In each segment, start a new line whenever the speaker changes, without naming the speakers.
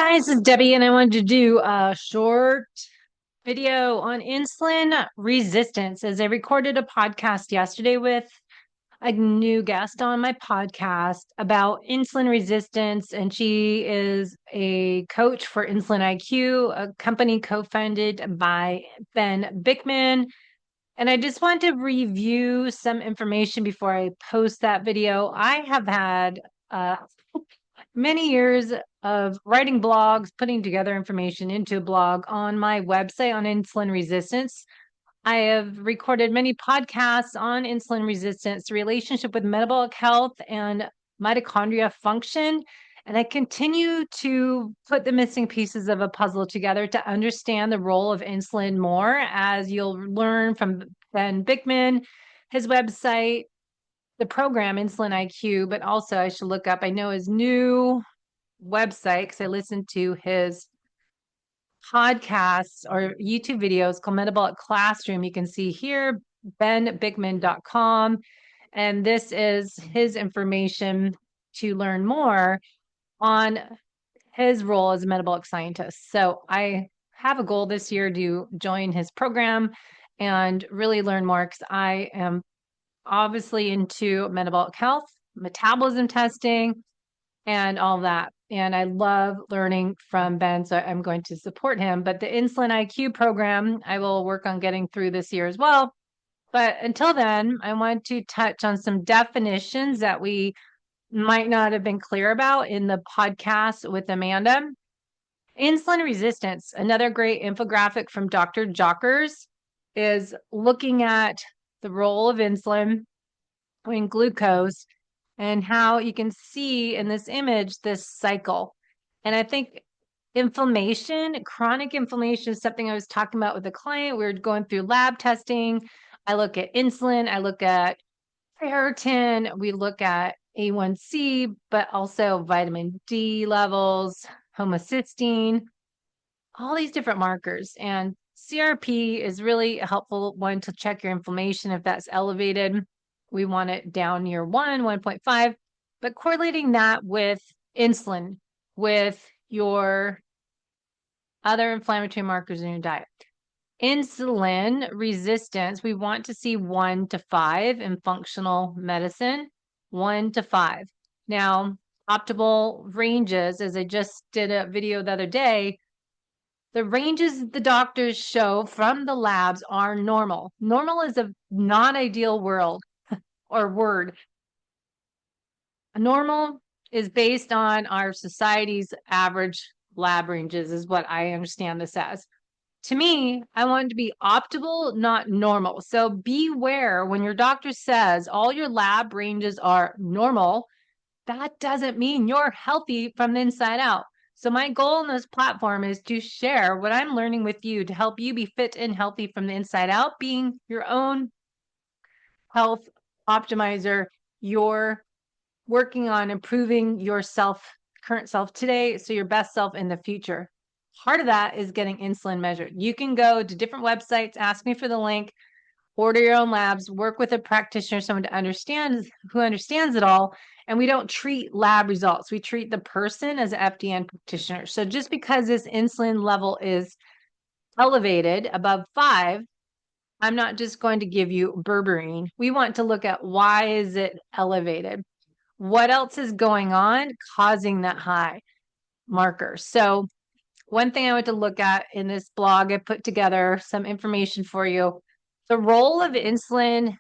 Guys, it's Debbie, and I wanted to do a short video on insulin resistance as I recorded a podcast yesterday with a new guest on my podcast about insulin resistance. And she is a coach for Insulin IQ, a company co-founded by Ben Bickman. And I just want to review some information before I post that video. I have had many years of writing blogs, putting together information into a blog on my website on insulin resistance. I have recorded many podcasts on insulin resistance, the relationship with metabolic health and mitochondria function. And I continue to put the missing pieces of a puzzle together to understand the role of insulin more, as you'll learn from Ben Bickman, his website, the program Insulin IQ, but also I should look up, I know his new website because I listened to his podcasts or YouTube videos called Metabolic Classroom. You can see here, benbickman.com. And this is his information to learn more on his role as a metabolic scientist. So I have a goal this year to join his program and really learn more because I am obviously into metabolic health, metabolism testing, and all that. And I love learning from Ben, so I'm going to support him. But the Insulin IQ program, I will work on getting through this year as well. But until then, I want to touch on some definitions that we might not have been clear about in the podcast with Amanda. Insulin resistance, another great infographic from Dr. Jockers, is looking at the role of insulin in glucose and how you can see in this image this cycle. And I think inflammation, chronic inflammation, is something I was talking about with a client. We were going through lab testing. I look at insulin, I look at ferritin, we look at A1C, but also vitamin D levels, homocysteine, all these different markers. And CRP is really a helpful one to check your inflammation if that's elevated. We want it down near 1.5, but correlating that with insulin, with your other inflammatory markers in your diet. Insulin resistance, we want to see 1 to 5 in functional medicine, 1 to 5. Now, optimal ranges, as I just did a video the other day, the ranges the doctors show from the labs are normal. Normal is a non-ideal world or word. Normal is based on our society's average lab ranges, is what I understand this as. To me, I want it to be optimal, not normal. So beware when your doctor says all your lab ranges are normal, that doesn't mean you're healthy from the inside out. So my goal in this platform is to share what I'm learning with you to help you be fit and healthy from the inside out, being your own health optimizer. You're working on improving yourself, current self today, so your best self in the future. Part of that is getting insulin measured. You can go to different websites, ask me for the link, order your own labs, work with a practitioner, someone to understand who understands it all. And we don't treat lab results. We treat the person as an FDN practitioner. So just because this insulin level is elevated above 5, I'm not just going to give you berberine. We want to look at why is it elevated? What else is going on causing that high marker? So one thing I want to look at in this blog, I put together some information for you. The role of insulin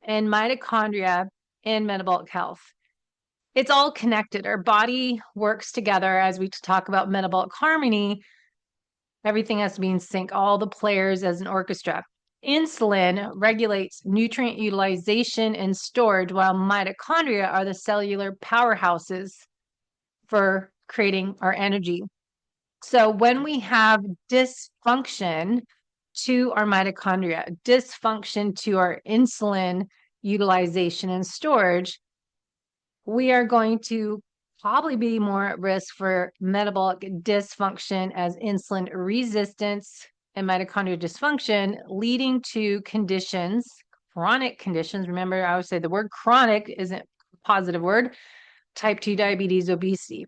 and mitochondria in metabolic health. It's all connected. Our body works together as we talk about metabolic harmony. Everything has to be in sync, all the players as an orchestra. Insulin regulates nutrient utilization and storage, while mitochondria are the cellular powerhouses for creating our energy. So when we have dysfunction to our mitochondria, dysfunction to our insulin utilization and storage, we are going to probably be more at risk for metabolic dysfunction as insulin resistance and mitochondrial dysfunction, leading to conditions, chronic conditions. Remember, I always say the word chronic isn't a positive word. Type 2 diabetes, obesity.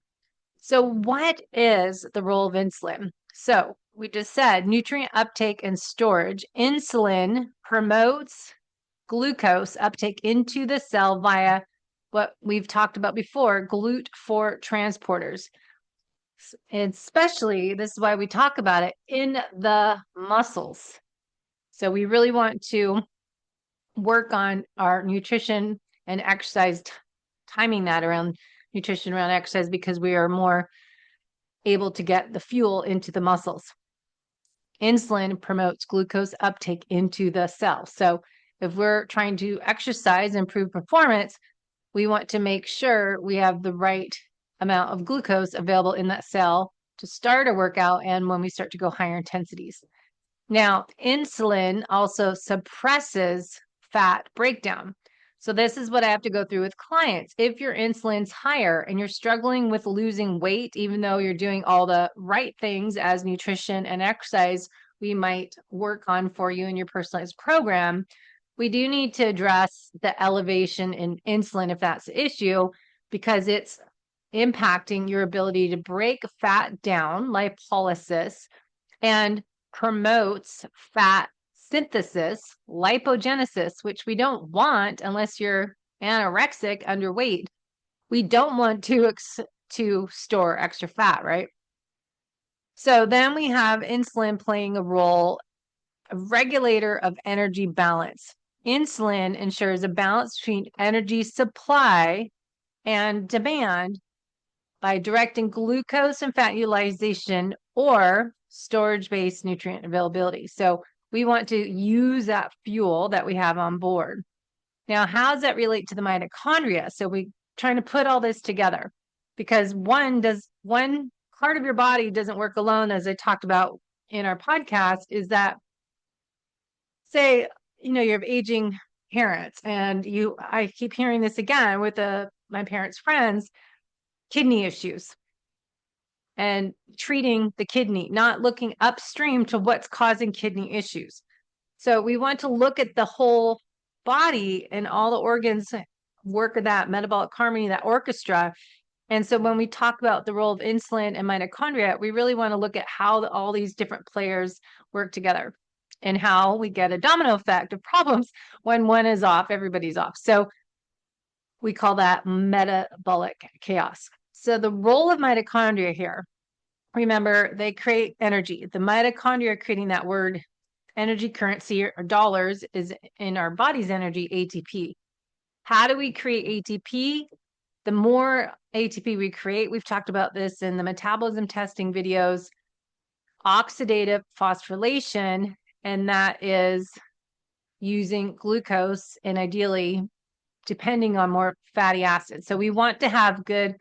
So what is the role of insulin? So we just said nutrient uptake and storage. Insulin promotes glucose uptake into the cell via what we've talked about before, GLUT4 transporters. And especially, this is why we talk about it, in the muscles. So we really want to work on our nutrition and exercise, timing that around nutrition, around exercise, because we are more able to get the fuel into the muscles. Insulin promotes glucose uptake into the cell. So if we're trying to exercise, improve performance, we want to make sure we have the right amount of glucose available in that cell to start a workout and when we start to go higher intensities. Now, insulin also suppresses fat breakdown. So this is what I have to go through with clients. If your insulin's higher and you're struggling with losing weight, even though you're doing all the right things as nutrition and exercise, we might work on for you in your personalized program, we do need to address the elevation in insulin if that's the issue, because it's impacting your ability to break fat down, lipolysis, and promotes fat synthesis, lipogenesis, which we don't want unless you're anorexic, underweight. We don't want to store extra fat, right? So then we have insulin playing a role, a regulator of energy balance. Insulin ensures a balance between energy supply and demand by directing glucose and fat utilization or storage-based nutrient availability. So we want to use that fuel that we have on board. Now, how does that relate to the mitochondria? So we're trying to put all this together, because one part of your body doesn't work alone, as I talked about in our podcast, is that, say, you have aging parents, and I keep hearing this again with my parents' friends, kidney issues, and treating the kidney, not looking upstream to what's causing kidney issues. So we want to look at the whole body and all the organs work of that metabolic harmony, that orchestra. And so when we talk about the role of insulin and mitochondria, we really want to look at how all these different players work together and how we get a domino effect of problems. When one is off, everybody's off. So we call that metabolic chaos. So the role of mitochondria here, remember, they create energy. The mitochondria are creating that word energy currency, or dollars, is in our body's energy, ATP. How do we create ATP? The more ATP we create, we've talked about this in the metabolism testing videos, oxidative phosphorylation, and that is using glucose and ideally depending on more fatty acids. So we want to have good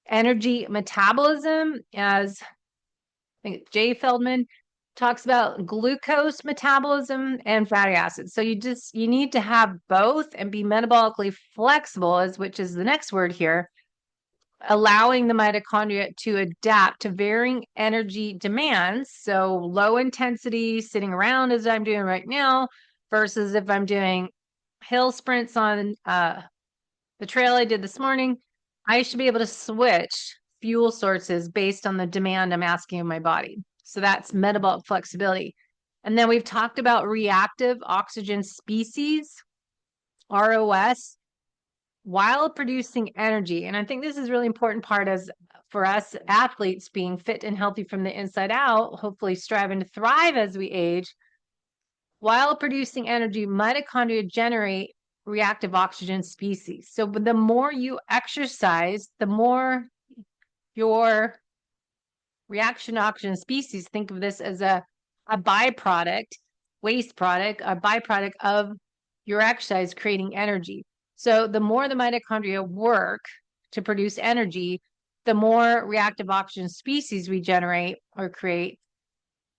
energy metabolism, as I think Jay Feldman talks about, glucose metabolism and fatty acids. So you need to have both and be metabolically flexible, which is the next word here, allowing the mitochondria to adapt to varying energy demands. So low intensity sitting around, as I'm doing right now, versus if I'm doing hill sprints on the trail I did this morning, I should be able to switch fuel sources based on the demand I'm asking of my body. So that's metabolic flexibility. And then we've talked about reactive oxygen species, ROS, while producing energy. And I think this is a really important part, as for us athletes being fit and healthy from the inside out, hopefully striving to thrive as we age. While producing energy, mitochondria generate reactive oxygen species. So the more you exercise, the more your reaction oxygen species, think of this as a byproduct, waste product, a byproduct of your exercise creating energy. So the more the mitochondria work to produce energy, the more reactive oxygen species we generate or create.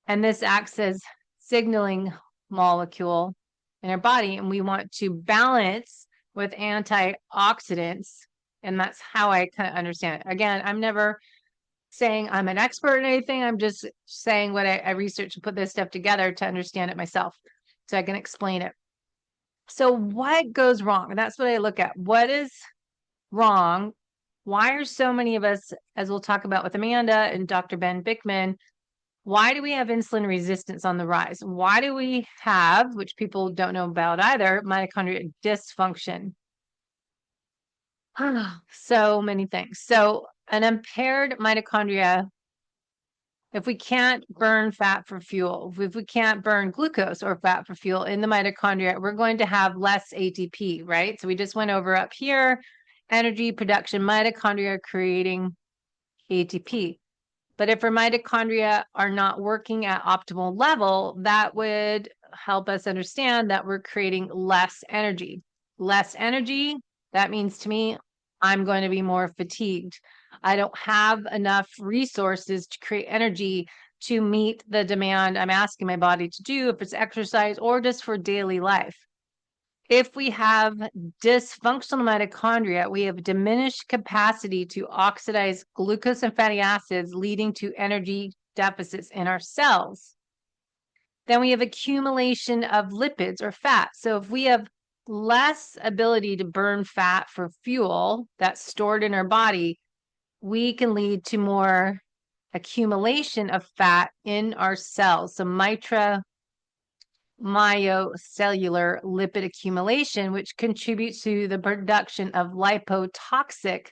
And this acts as signaling molecule in our body, and we want to balance with antioxidants. And that's how I kind of understand it. Again, I'm never saying I'm an expert in anything. I'm just saying what I researched and put this stuff together to understand it myself so I can explain it. So what goes wrong? And that's what I look at. What is wrong Why are so many of us, as we'll talk about with Amanda and Dr. Ben Bickman, why do we have insulin resistance on the rise? Why do we have, which people don't know about either, mitochondrial dysfunction? So many things. So an impaired mitochondria, if we can't burn fat for fuel, if we can't burn glucose or fat for fuel in the mitochondria, we're going to have less ATP, right? So we just went over up here, energy production, mitochondria creating ATP. But if our mitochondria are not working at optimal level, that would help us understand that we're creating less energy. Less energy, that means to me, I'm going to be more fatigued. I don't have enough resources to create energy to meet the demand I'm asking my body to do, if it's exercise or just for daily life. If we have dysfunctional mitochondria, we have diminished capacity to oxidize glucose and fatty acids, leading to energy deficits in our cells. Then we have accumulation of lipids or fat. So if we have less ability to burn fat for fuel that's stored in our body, we can lead to more accumulation of fat in our cells. So myocellular lipid accumulation, which contributes to the production of lipotoxic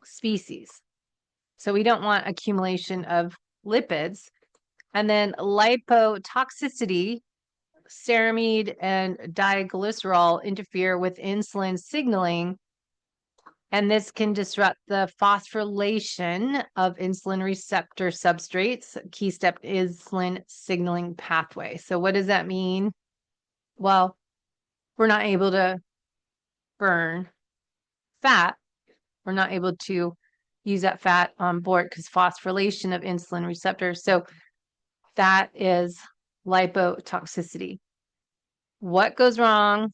species. So we don't want accumulation of lipids. And then lipotoxicity, ceramide and diglycerol interfere with insulin signaling, and this can disrupt the phosphorylation of insulin receptor substrates, key step insulin signaling pathway. So what does that mean? Well, we're not able to burn fat. We're not able to use that fat on board because phosphorylation of insulin receptors. So that is lipotoxicity. What goes wrong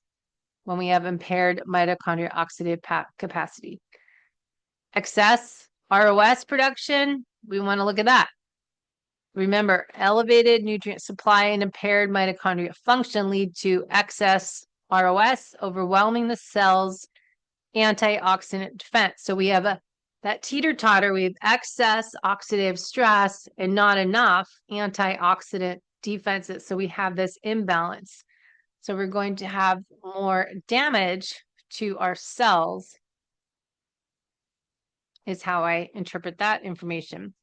when we have impaired mitochondrial oxidative capacity? Excess ROS production, we want to look at that. Remember, elevated nutrient supply and impaired mitochondrial function lead to excess ROS, overwhelming the cell's antioxidant defense. So we have that teeter-totter, we have excess oxidative stress and not enough antioxidant defenses. So we have this imbalance. So we're going to have more damage to our cells, is how I interpret that information.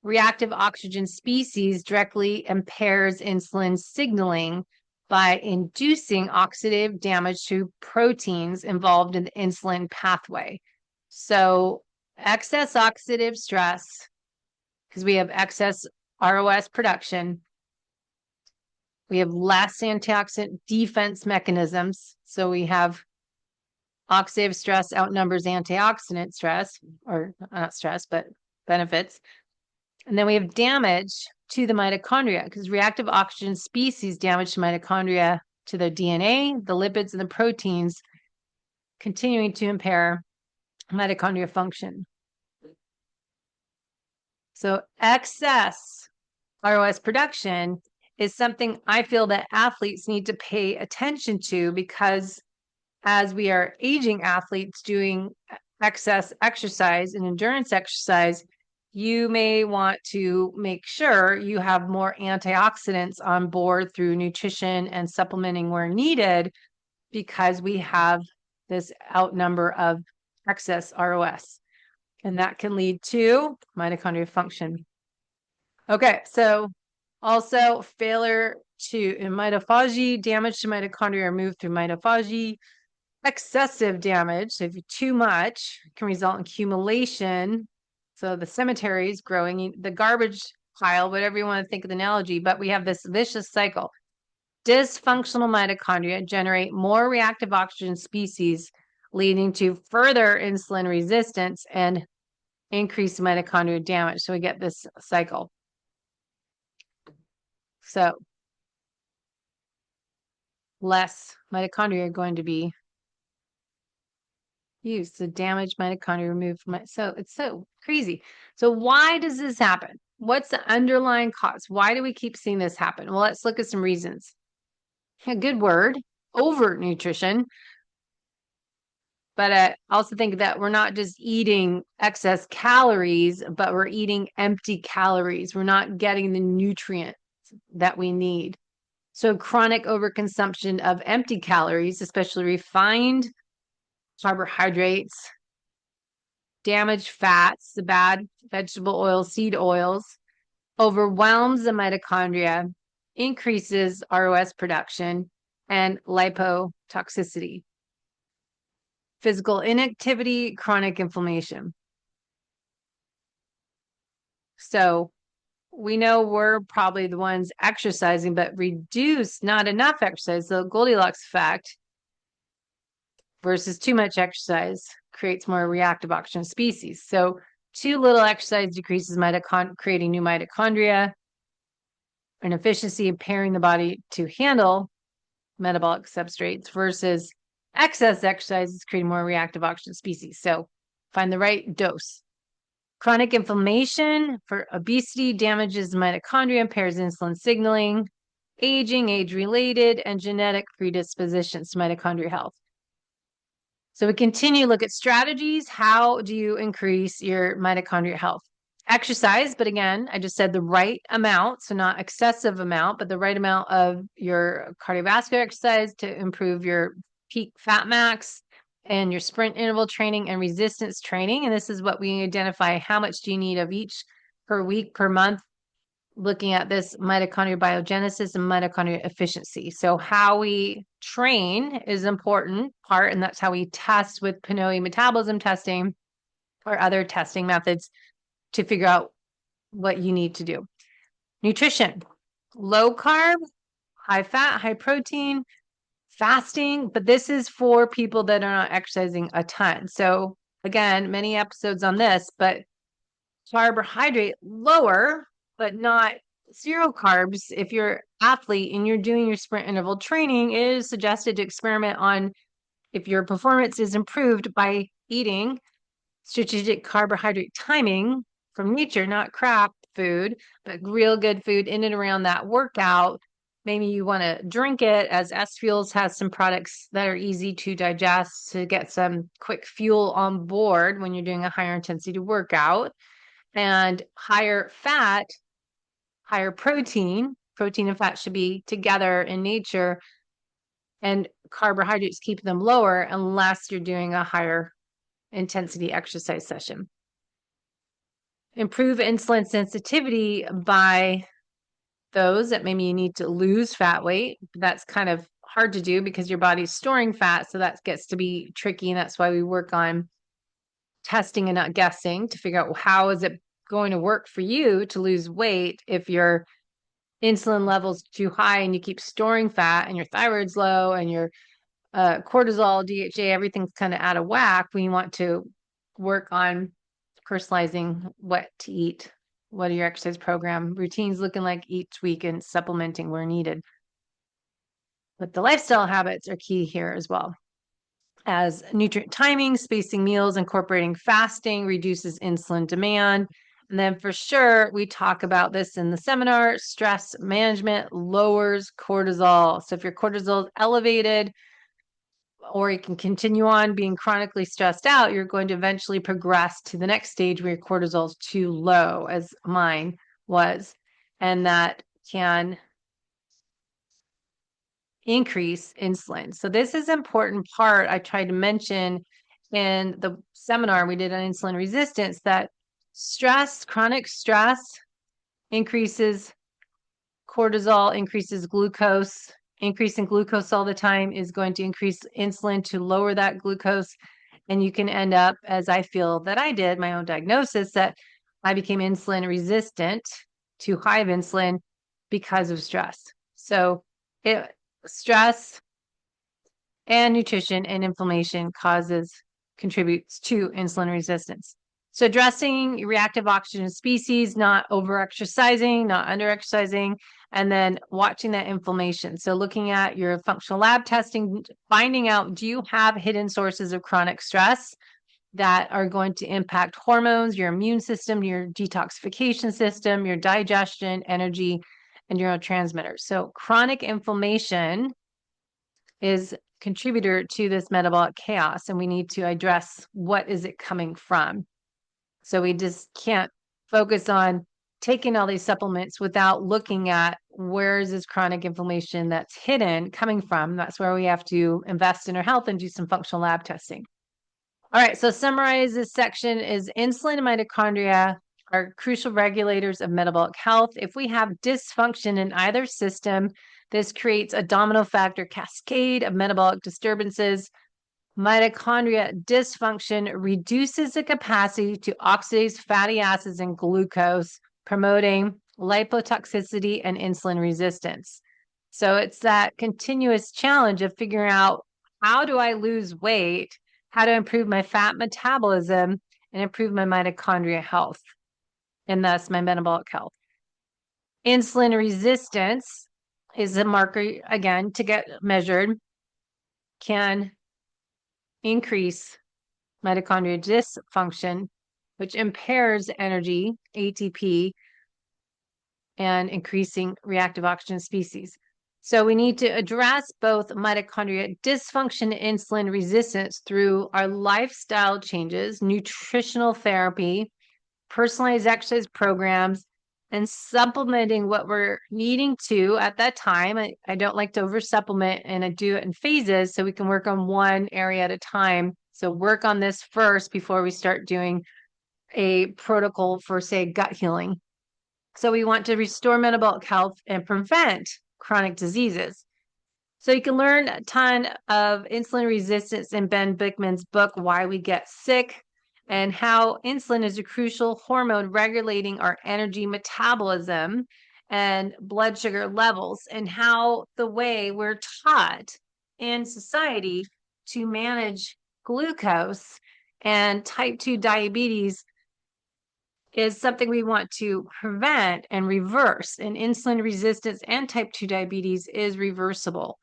Reactive oxygen species directly impairs insulin signaling by inducing oxidative damage to proteins involved in the insulin pathway. So excess oxidative stress, because we have excess ROS production, we have less antioxidant defense mechanisms. So we have oxidative stress outnumbers antioxidant stress, or not stress, but benefits. And then we have damage to the mitochondria, because reactive oxygen species damage to mitochondria, to the DNA, the lipids, and the proteins, continuing to impair mitochondria function. So excess ROS production is something I feel that athletes need to pay attention to, because as we are aging athletes doing excess exercise and endurance exercise, you may want to make sure you have more antioxidants on board through nutrition and supplementing where needed, because we have this outnumber of excess ROS, and that can lead to mitochondrial function. Okay, so also failure in mitophagy, damage to mitochondria are moved through mitophagy. Excessive damage, so if you too much, can result in accumulation. So the cemetery is growing, the garbage pile, whatever you want to think of the analogy, but we have this vicious cycle. Dysfunctional mitochondria generate more reactive oxygen species, leading to further insulin resistance and increased mitochondrial damage. So we get this cycle. So less mitochondria are going to be used to damage mitochondria removed from it. So it's so crazy. So why does this happen? What's the underlying cause? Why do we keep seeing this happen? Well, let's look at some reasons. A good word, overnutrition. But I also think that we're not just eating excess calories, but we're eating empty calories. We're not getting the nutrients that we need. So chronic overconsumption of empty calories, especially refined carbohydrates, damaged fats, the bad vegetable oils, seed oils, overwhelms the mitochondria, increases ROS production, and lipotoxicity. Physical inactivity, chronic inflammation. So we know we're probably the ones exercising, but reduce not enough exercise. The Goldilocks effect versus too much exercise creates more reactive oxygen species. So too little exercise decreases creating new mitochondria and efficiency, impairing the body to handle metabolic substrates versus excess exercise is creating more reactive oxygen species. So find the right dose. Chronic inflammation for obesity damages the mitochondria, impairs insulin signaling, aging, age-related, and genetic predispositions to mitochondrial health. So we continue to look at strategies. How do you increase your mitochondrial health? Exercise, but again, I just said the right amount, so not excessive amount, but the right amount of your cardiovascular exercise to improve your peak fat max and your sprint interval training and resistance training. And this is what we identify. How much do you need of each per week, per month, looking at this mitochondrial biogenesis and mitochondrial efficiency. So how we train is an important part, and that's how we test with Pinoy metabolism testing or other testing methods to figure out what you need to do. Nutrition, low carb, high fat, high protein, fasting, but this is for people that are not exercising a ton. So again, many episodes on this, but carbohydrate lower, but not zero carbs. If you're an athlete and you're doing your sprint interval training, it is suggested to experiment on if your performance is improved by eating strategic carbohydrate timing from nature, not crap food, but real good food in and around that workout. Maybe you want to drink it, as S Fuels has some products that are easy to digest to get some quick fuel on board when you're doing a higher intensity workout. And higher fat, higher protein. Protein and fat should be together in nature, and carbohydrates keep them lower unless you're doing a higher intensity exercise session. Improve insulin sensitivity by those that maybe you need to lose fat weight. That's kind of hard to do because your body's storing fat, so that gets to be tricky, and that's why we work on testing and not guessing to figure out how is it going to work for you to lose weight if your insulin levels too high and you keep storing fat and your thyroid's low and your cortisol, DHA, everything's kind of out of whack. We want to work on personalizing what to eat, what are your exercise program routines looking like each week, and supplementing where needed. But the lifestyle habits are key here as well. As nutrient timing, spacing meals, incorporating fasting reduces insulin demand. And then for sure, we talk about this in the seminar, stress management lowers cortisol. So if your cortisol is elevated, or you can continue on being chronically stressed out, you're going to eventually progress to the next stage where your cortisol is too low, as mine was. And that can increase insulin. So this is an important part I tried to mention in the seminar we did on insulin resistance, that stress, chronic stress increases cortisol, increases glucose. Increasing glucose all the time is going to increase insulin to lower that glucose. And you can end up, as I feel that I did, my own diagnosis, that I became insulin resistant, too high of insulin because of stress. So stress and nutrition and inflammation contributes to insulin resistance. So addressing reactive oxygen species, not over-exercising, not under-exercising, and then watching that inflammation. So looking at your functional lab testing, finding out, do you have hidden sources of chronic stress that are going to impact hormones, your immune system, your detoxification system, your digestion, energy, and neurotransmitters. So chronic inflammation is contributor to this metabolic chaos, and we need to address what is it coming from. So we just can't focus on taking all these supplements without looking at where is this chronic inflammation that's hidden coming from. That's where we have to invest in our health and do some functional lab testing. All right, so summarize this section is insulin and mitochondria are crucial regulators of metabolic health. If we have dysfunction in either system, this creates a domino factor cascade of metabolic disturbances. Mitochondria dysfunction reduces the capacity to oxidize fatty acids and glucose, promoting lipotoxicity and insulin resistance. So it's that continuous challenge of figuring out, how do I lose weight, how to improve my fat metabolism, and improve my mitochondria health, and thus my metabolic health. Insulin resistance is a marker, again, to get measured, can increase mitochondrial dysfunction, which impairs energy, ATP, and increasing reactive oxygen species. So we need to address both mitochondrial dysfunction and insulin resistance through our lifestyle changes, nutritional therapy, personalized exercise programs, and supplementing what we're needing to at that time. I don't like to over supplement, and I do it in phases so we can work on one area at a time. So work on this first before we start doing a protocol for, say, gut healing. So we want to restore metabolic health and prevent chronic diseases. So you can learn a ton of insulin resistance in Ben Bikman's book, Why We Get Sick, and how insulin is a crucial hormone regulating our energy metabolism and blood sugar levels, and how the way we're taught in society to manage glucose and type 2 diabetes is something we want to prevent and reverse. And insulin resistance and type 2 diabetes is reversible.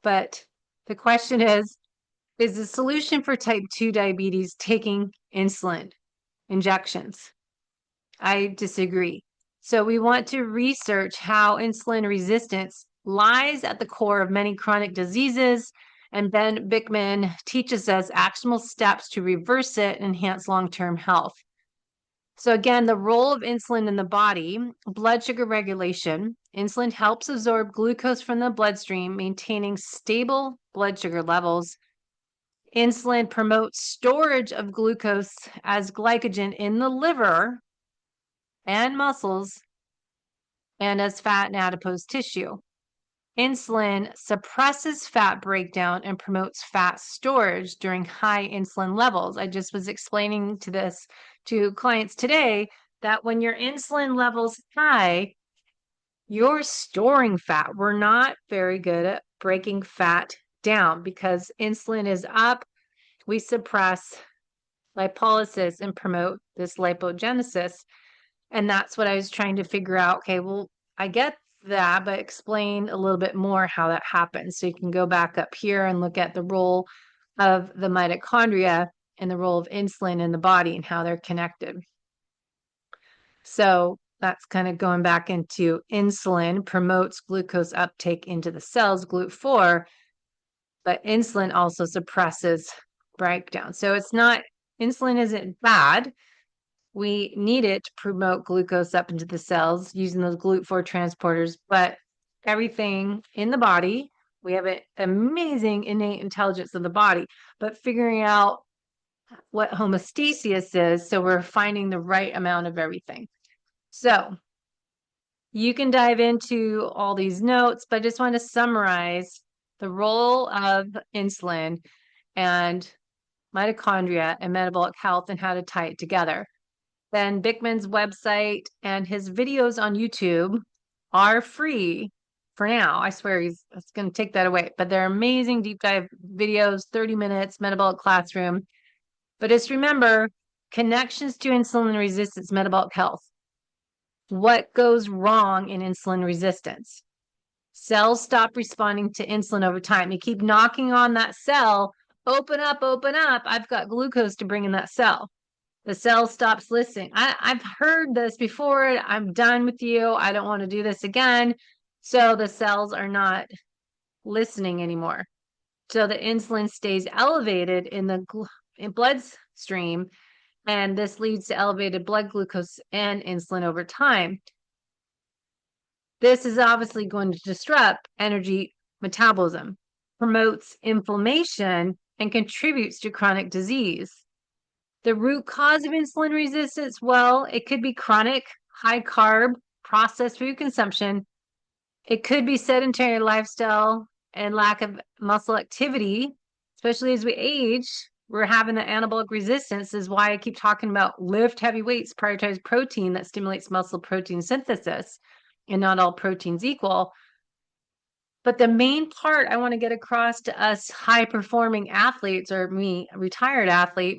But the question is the solution for type 2 diabetes taking insulin injections? I disagree. So we want to research how insulin resistance lies at the core of many chronic diseases, and Ben Bikman teaches us actionable steps to reverse it and enhance long-term health. So again, the role of insulin in the body, blood sugar regulation. Insulin helps absorb glucose from the bloodstream, maintaining stable blood sugar levels. Insulin promotes storage of glucose as glycogen in the liver and muscles and as fat and adipose tissue. Insulin suppresses fat breakdown and promotes fat storage during high insulin levels. I just was explaining this to clients today that when your insulin level's high, you're storing fat. We're not very good at breaking fat down because insulin is up. We suppress lipolysis and promote this lipogenesis. And that's what I was trying to figure out. Okay, well, I get that, but explain a little bit more how that happens. So you can go back up here and look at the role of the mitochondria and the role of insulin in the body and how they're connected. So that's kind of going back into insulin promotes glucose uptake into the cells, GLUT4, but insulin also suppresses breakdown. So it's not, insulin isn't bad. We need it to promote glucose up into the cells using those GLUT4 transporters, but everything in the body, we have an amazing innate intelligence of the body, but figuring out what homeostasis is, so we're finding the right amount of everything. So you can dive into all these notes, but I just want to summarize the role of insulin and mitochondria and metabolic health and how to tie it together. Ben Bikman's website and his videos on YouTube are free for now. I swear he's going to take that away, but they're amazing deep dive videos, 30 minutes, metabolic classroom. But just remember, connections to insulin resistance, metabolic health. What goes wrong in insulin resistance? Cells stop responding to insulin over time. You keep knocking on that cell, open up, I've got glucose to bring in that cell. The cell stops listening. I've heard this before. I'm done with you. I don't want to do this again. So the cells are not listening anymore. So the insulin stays elevated in the bloodstream, and this leads to elevated blood glucose and insulin over time. This is obviously going to disrupt energy metabolism, promotes inflammation, and contributes to chronic disease. The root cause of insulin resistance, well, it could be chronic, high carb, processed food consumption. It could be sedentary lifestyle and lack of muscle activity, especially as we age. We're having the anabolic resistance, is why I keep talking about lift heavy weights, prioritize protein that stimulates muscle protein synthesis, and not all proteins equal. But the main part I want to get across to us high performing athletes, or me, a retired athlete,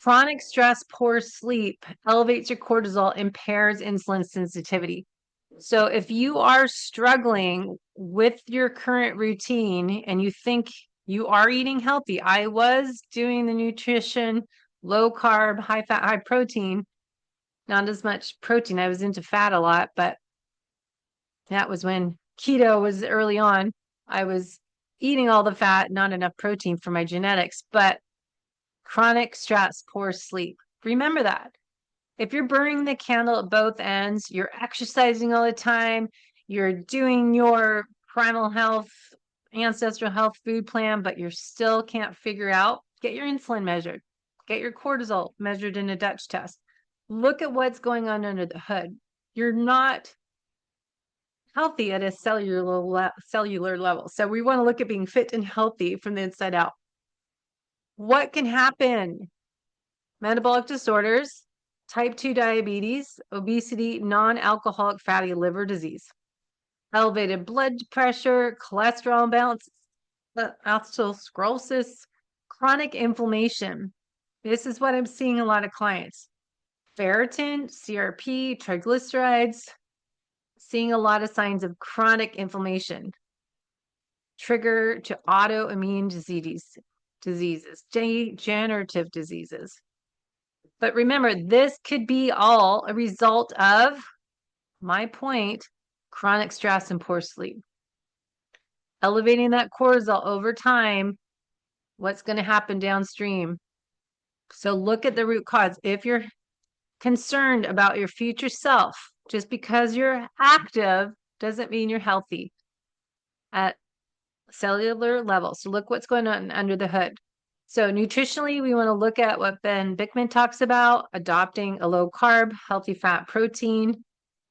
chronic stress, poor sleep elevates your cortisol, impairs insulin sensitivity. So if you are struggling with your current routine and you think you are eating healthy, I was doing the nutrition, low carb, high fat, high protein, not as much protein. I was into fat a lot, but that was when keto was early on. I was eating all the fat, not enough protein for my genetics, but chronic stress, poor sleep. Remember that. If you're burning the candle at both ends, you're exercising all the time, you're doing your primal health, ancestral health food plan, but you still can't figure out, get your insulin measured, get your cortisol measured in a Dutch test. Look at what's going on under the hood. You're not healthy at a cellular level. So we want to look at being fit and healthy from the inside out. What can happen? Metabolic disorders, type 2 diabetes, obesity, non-alcoholic fatty liver disease, elevated blood pressure, cholesterol imbalance, atherosclerosis, chronic inflammation. This is what I'm seeing a lot of clients. Ferritin, CRP, triglycerides, seeing a lot of signs of chronic inflammation. Trigger to autoimmune diseases, degenerative diseases. But remember, this could be all a result of, my point, chronic stress and poor sleep. Elevating that cortisol over time, what's going to happen downstream? So look at the root cause. If you're concerned about your future self, just because you're active doesn't mean you're healthy at cellular level. So look what's going on under the hood. So nutritionally, we want to look at what Ben Bikman talks about, adopting a low carb, healthy fat protein,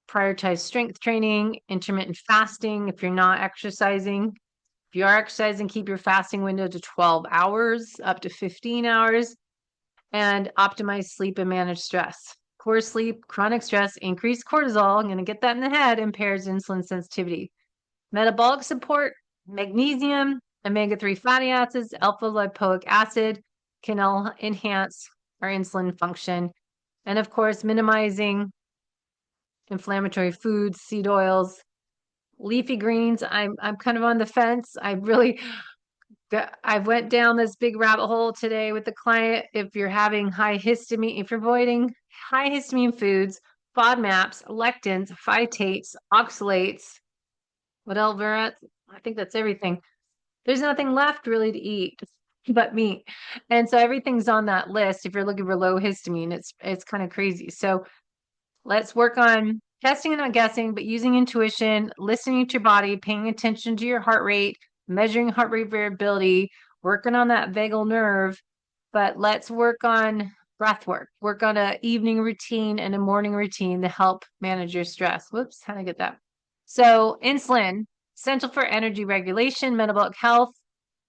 prioritize strength training, intermittent fasting if you're not exercising. If you are exercising, keep your fasting window to 12 hours, up to 15 hours, and optimize sleep and manage stress. Poor sleep, chronic stress, increased cortisol, I'm going to get that in the head, impairs insulin sensitivity. Metabolic support, magnesium, omega-3 fatty acids, alpha lipoic acid can all enhance our insulin function. And of course, minimizing inflammatory foods, seed oils, leafy greens. I'm kind of on the fence. I went down this big rabbit hole today with the client. If you're having high histamine, if you're avoiding high histamine foods, FODMAPs, lectins, phytates, oxalates, what else? I think that's everything. There's nothing left really to eat but meat. And so everything's on that list. If you're looking for low histamine, it's kind of crazy. So let's work on testing and not guessing, but using intuition, listening to your body, paying attention to your heart rate, measuring heart rate variability, working on that vagal nerve. But let's work on breath work on an evening routine and a morning routine to help manage your stress. Whoops, how did I get that? So insulin, essential for energy regulation, metabolic health,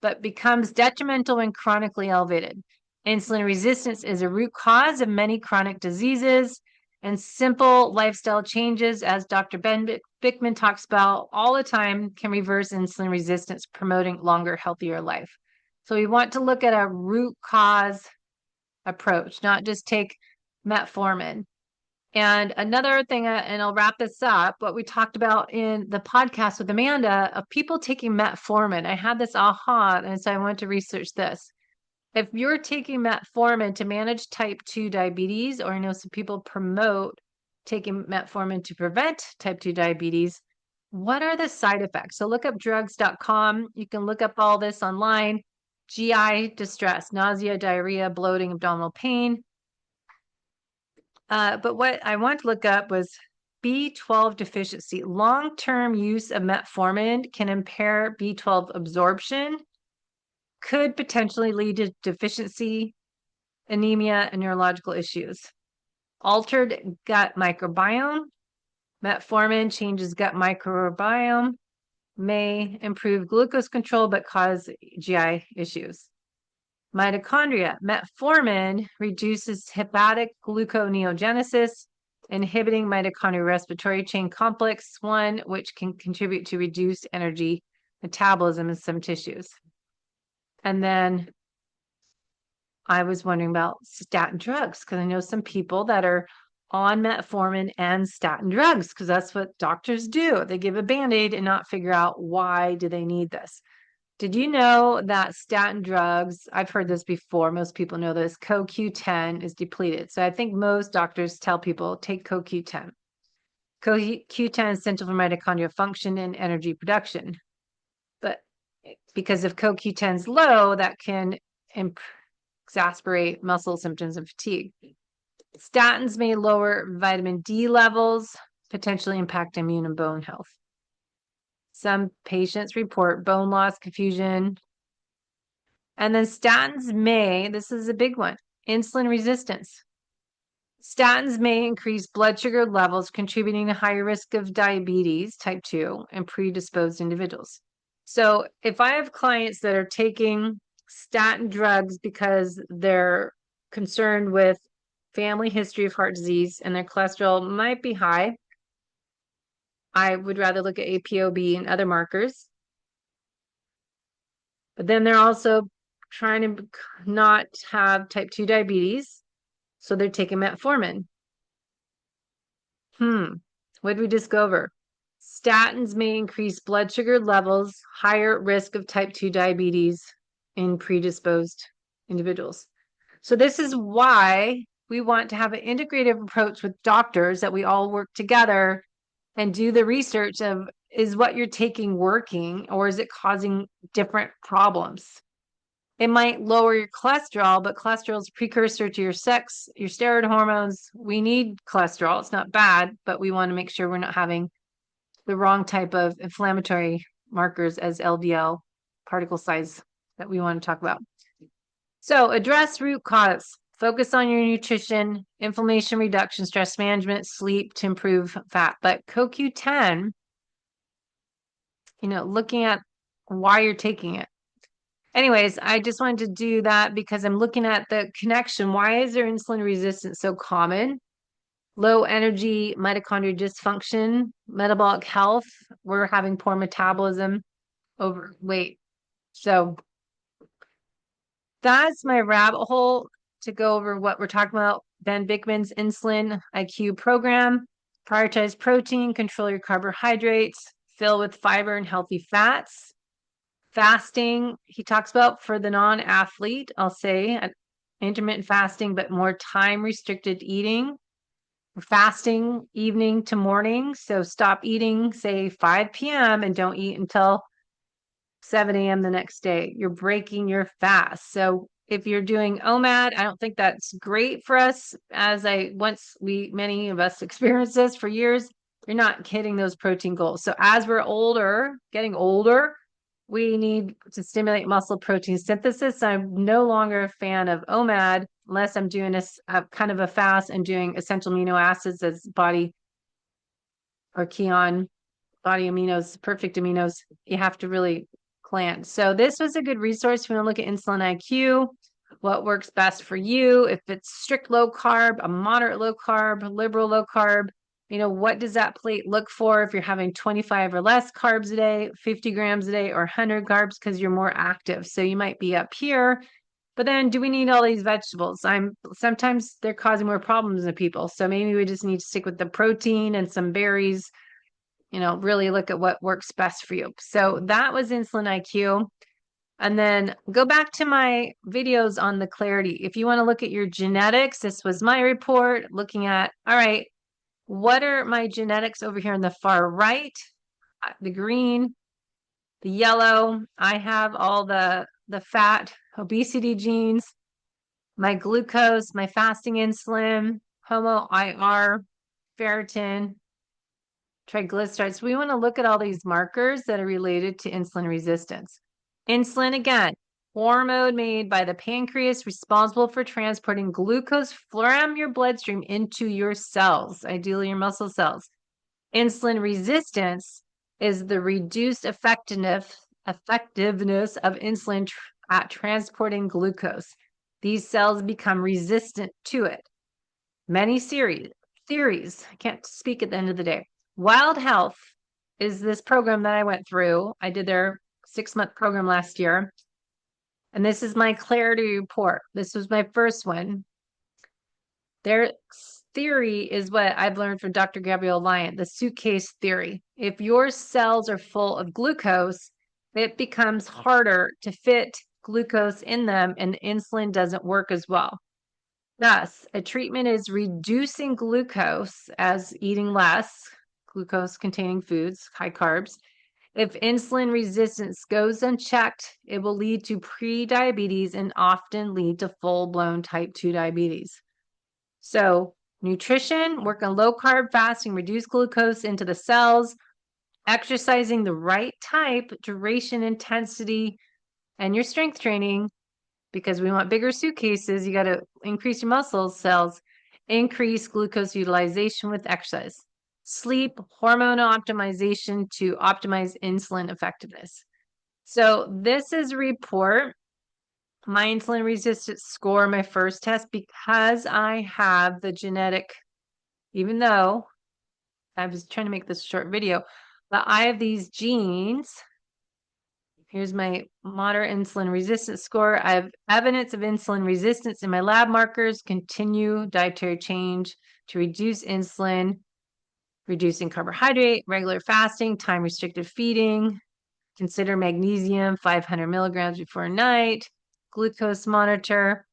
but becomes detrimental when chronically elevated. Insulin resistance is a root cause of many chronic diseases, and simple lifestyle changes, as Dr. Ben Bikman talks about all the time, can reverse insulin resistance, promoting longer, healthier life. So we want to look at a root cause approach, not just take metformin. And another thing, and I'll wrap this up, what we talked about in the podcast with Amanda of people taking metformin. I had this aha, and so I went to research this. If you're taking metformin to manage type 2 diabetes, or I know some people promote taking metformin to prevent type 2 diabetes, What are the side effects? So look up drugs.com. You can look up all this online. GI distress, nausea, diarrhea, bloating, abdominal pain. But what I want to look up was B12 deficiency. Long-term use of metformin can impair B12 absorption, could potentially lead to deficiency, anemia, and neurological issues. Altered gut microbiome. Metformin changes gut microbiome, may improve glucose control, but cause GI issues. Mitochondria. Metformin reduces hepatic gluconeogenesis, inhibiting mitochondrial respiratory chain complex 1, which can contribute to reduced energy metabolism in some tissues. And then I was wondering about statin drugs, because I know some people that are on metformin and statin drugs, because that's what doctors do. They give a Band-Aid and not figure out why do they need this. Did you know that statin drugs, I've heard this before, most people know this, CoQ10 is depleted. So I think most doctors tell people take CoQ10. CoQ10 is essential for mitochondrial function and energy production. But because if CoQ10 is low, that can exacerbate muscle symptoms and fatigue. Statins may lower vitamin D levels, potentially impact immune and bone health. Some patients report bone loss, confusion. And then statins may, this is a big one, insulin resistance. Statins may increase blood sugar levels, contributing to higher risk of diabetes type 2 in predisposed individuals. So if I have clients that are taking statin drugs because they're concerned with family history of heart disease and their cholesterol might be high, I would rather look at ApoB and other markers. But then they're also trying to not have type 2 diabetes, so they're taking metformin. What did we just go over? Statins may increase blood sugar levels, higher risk of type 2 diabetes in predisposed individuals. So this is why we want to have an integrative approach with doctors, that we all work together and do the research of, is what you're taking working, or is it causing different problems? It might lower your cholesterol, but cholesterol is a precursor to your sex, your steroid hormones. We need cholesterol. It's not bad, but we want to make sure we're not having the wrong type of inflammatory markers as LDL particle size that we want to talk about. So address root cause. Focus on your nutrition, inflammation reduction, stress management, sleep to improve fat. But CoQ10, looking at why you're taking it. Anyways, I just wanted to do that because I'm looking at the connection. Why is there insulin resistance so common? Low energy, mitochondrial dysfunction, metabolic health. We're having poor metabolism, overweight. So that's my rabbit hole to go over what we're talking about. Ben Bickman's Insulin IQ program. Prioritize protein, control your carbohydrates, fill with fiber and healthy fats. Fasting, he talks about for the non-athlete, I'll say intermittent fasting, but more time restricted eating. Fasting evening to morning. So stop eating, say 5 p.m. and don't eat until 7 a.m. the next day. You're breaking your fast. So if you're doing OMAD, I don't think that's great for us. Many of us experienced this for years. You're not hitting those protein goals. So as we're getting older, we need to stimulate muscle protein synthesis. I'm no longer a fan of OMAD unless I'm doing a kind of a fast and doing essential amino acids as body or Keon body aminos, perfect aminos. You have to really plan. So this was a good resource. If you want to look at insulin IQ, what works best for you. If it's strict low carb, a moderate low carb, liberal low carb, what does that plate look for if you're having 25 or less carbs a day, 50 grams a day, or 100 carbs because you're more active. So you might be up here, but then do we need all these vegetables? Sometimes they're causing more problems in people. So maybe we just need to stick with the protein and some berries, really look at what works best for you. So that was Insulin IQ. And then go back to my videos on the clarity. If you want to look at your genetics, this was my report looking at, all right, what are my genetics over here on the far right? the green, the yellow, I have all the fat, obesity genes, my glucose, my fasting insulin, HOMO IR, ferritin, triglycerides. We want to look at all these markers that are related to insulin resistance. Insulin, again, hormone made by the pancreas responsible for transporting glucose from your bloodstream into your cells, ideally your muscle cells. Insulin resistance is the reduced effectiveness of insulin at transporting glucose. These cells become resistant to it. Many theories, I can't speak at the end of the day. Wild Health is this program that I went through. I did their 6-month program last year. And this is my clarity report. This was my first one. Their theory is what I've learned from Dr. Gabrielle Lyon, the suitcase theory. If your cells are full of glucose, it becomes harder to fit glucose in them and insulin doesn't work as well. Thus, a treatment is reducing glucose as eating less glucose-containing foods, high carbs. If insulin resistance goes unchecked, it will lead to pre-diabetes and often lead to full-blown type 2 diabetes. So, nutrition, work on low-carb fasting, reduce glucose into the cells, exercising the right type, duration, intensity, and your strength training, because we want bigger suitcases, you got to increase your muscle cells, increase glucose utilization with exercise, sleep, hormone optimization to optimize insulin effectiveness. So this is a report, my insulin resistance score, my first test, because I have the genetic, even though I was trying to make this short video, but I have these genes. Here's my moderate insulin resistance score. I have evidence of insulin resistance in my lab markers, continue dietary change to reduce insulin, reducing carbohydrate, regular fasting, time restricted feeding, consider magnesium, 500 milligrams before night, glucose monitor.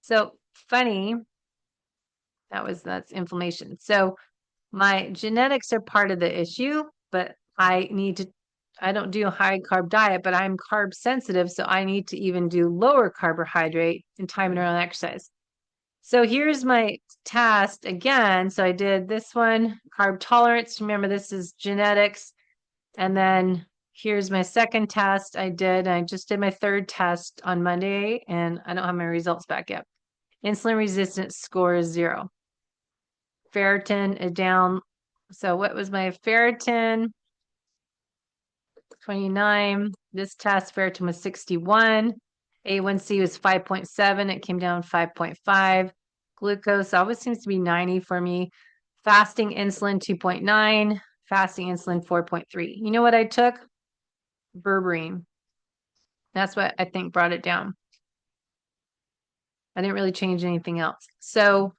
So funny, that's inflammation. So my genetics are part of the issue, but I don't do a high carb diet, but I'm carb sensitive. So I need to even do lower carbohydrate and time it around exercise. So here's my test again. So I did this one, carb tolerance. Remember, this is genetics. And then here's my second test I just did my third test on Monday and I don't have my results back yet. Insulin resistance score is 0. Ferritin is down. So what was my ferritin? 29. This test, ferritin was 61. A1C was 5.7. It came down 5.5. Glucose always seems to be 90 for me. Fasting insulin 2.9. Fasting insulin 4.3. You know what I took? Berberine. That's what I think brought it down. I didn't really change anything else. So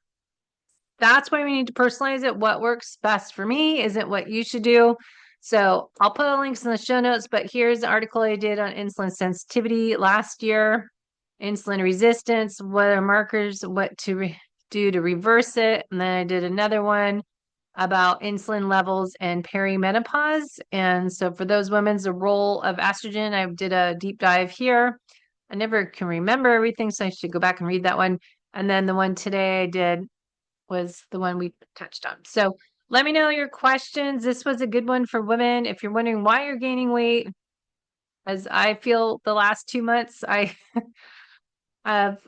that's why we need to personalize it. What works best for me isn't what you should do. So I'll put the links in the show notes, but here's the article I did on insulin sensitivity last year, insulin resistance, what are markers, what to do to reverse it. And then I did another one about insulin levels and perimenopause. And so for those women, the role of estrogen, I did a deep dive here. I never can remember everything, so I should go back and read that one. And then the one today I did was the one we touched on. So let me know your questions. This was a good one for women. If you're wondering why you're gaining weight, as I feel the last 2 months, I have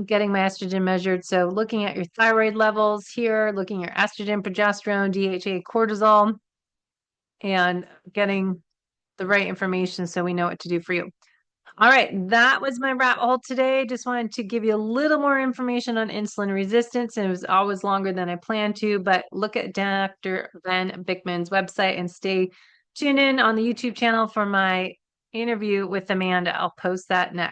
getting my estrogen measured. So looking at your thyroid levels here, looking at your estrogen, progesterone, DHA, cortisol, and getting the right information so we know what to do for you. All right, that was my rabbit hole today. Just wanted to give you a little more information on insulin resistance, and it was always longer than I planned to, but look at Dr. Ben Bickman's website and stay tuned in on the YouTube channel for my interview with Amanda. I'll post that next.